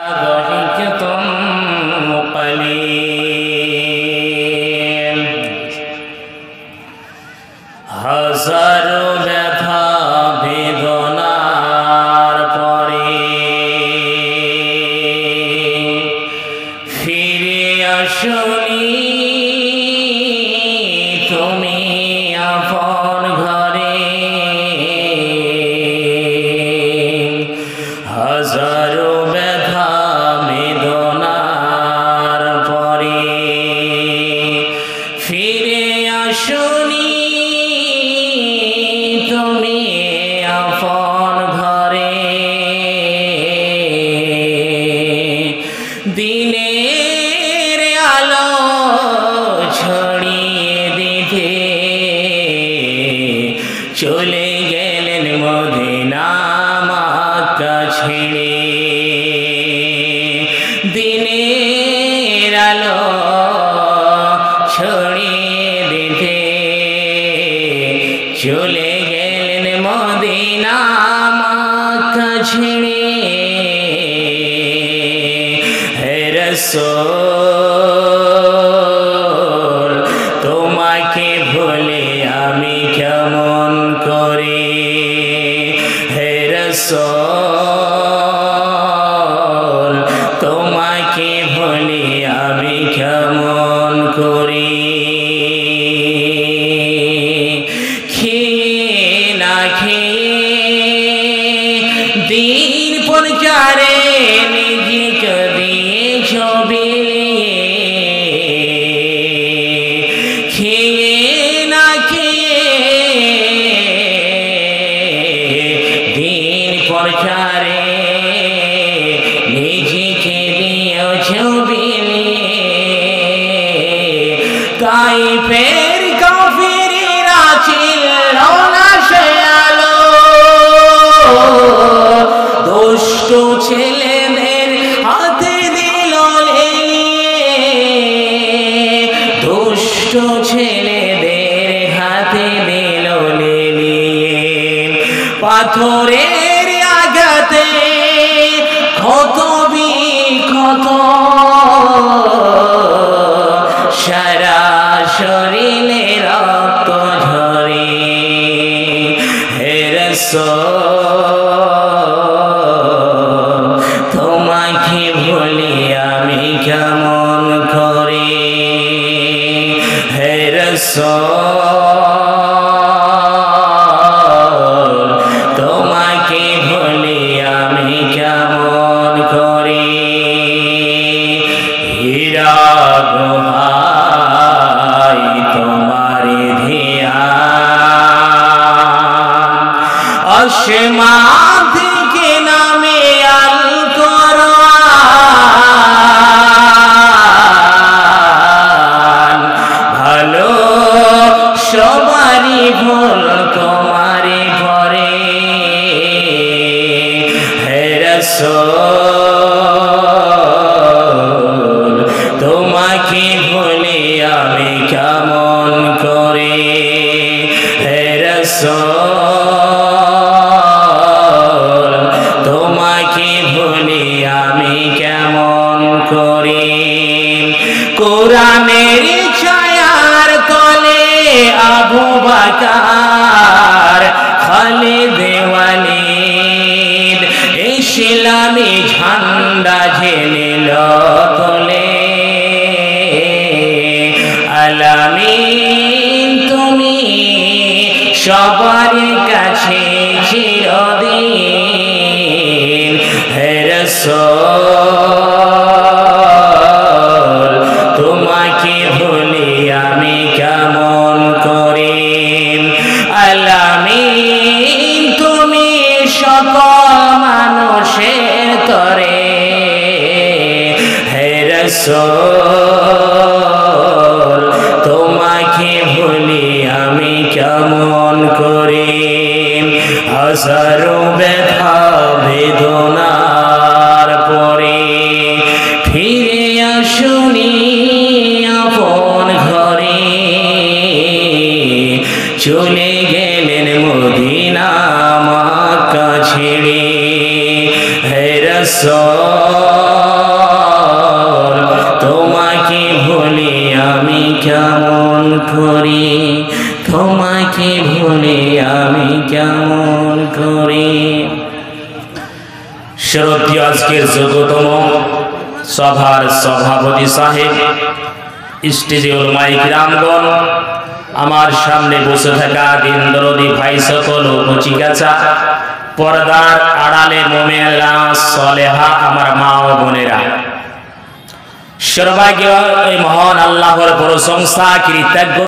ضحكتم قليل হাজারো ব্যথা বেদনার পরে ফিরে আসনি তুমি আপন ঘরে হাজারো ব্যথা বেদনার পরে ফিরে আসনি তুমি আপন ঘরে দিনের আলো ছড়িয়ে দিতে চলে গেলেন মদিনা মক্কা ছেড়ে দিনের আলো ছড়িয়ে দিতে চলে গেলেন মদিনা মক্কা ছেড়ে হে রাসূল তোমাকে ভুলে আমি কেমন করে হে রাসূল তোমাকে ভুলে আমি কেমন করে দিন প্রচারে নিজেকে দিয়ে ছবি খেয়ে না খেয়ে দিন প্রচারে নিজেকে দিয়ে ছবি তাই ফের কাফিররা ছিল না সে আলো দুষ্ট ছেলেদের হাতে দিল দুষ্ট ছেলেদের হাতে দিল পাথরের আঘাতে ক্ষত বিক্ষত সারা শরীরে রক্ত ঝরে হে রাসূল তোমাকে ভুলি আমি কেমন করে হে রাসূল তোমাকে ভুলি আমি কেমন করে হীরা দোহাই তোমার ধিয়ান আসমান থেকে নামে আল কোরআন ভালো সবারই ভুল তোমারই পরে হে রাসূল তোমাকে ভুলে আমি কেমন করে হে রাসূল তোমাকে ভুলে আমি কেমন করে কোরআনের ছায়ার তলে আবু বকর খালিদ ওয়ালিদ ইসলামী ঝান্ডা ঝেলিল তোলে আলামিন তুমি সবার কাছে চিরদিন হে রাসূল তোমাকে ভুলি আমি কেমন করে আলামিন তুমি সকল মানুষের তরে হে রাসূল তোমাকে ভুলি আমি কেমন করে হাজারো ব্যথা বেদনার পরে ফিরে আসনি আপন ঘরে চলে গেলেন মদিনা মক্কা ছেড়ে হে রাসূল হলে আমি কেমন করি। শ্রদ্ধেয় আজকের যোগ্যতম সভার সভাপতি সাহেব, স্টেজে উলামায়ে কিরামগণ, আমার সামনে বসে থাকা দিনদরদি ভাই সকল ও কচিকাচা, পর্দার আড়ালে মুমিনা সালেহা আমার মা ও বোনেরা, সর্বাগ্য এই মহান আল্লাহর প্রশংসা কৃতজ্ঞ।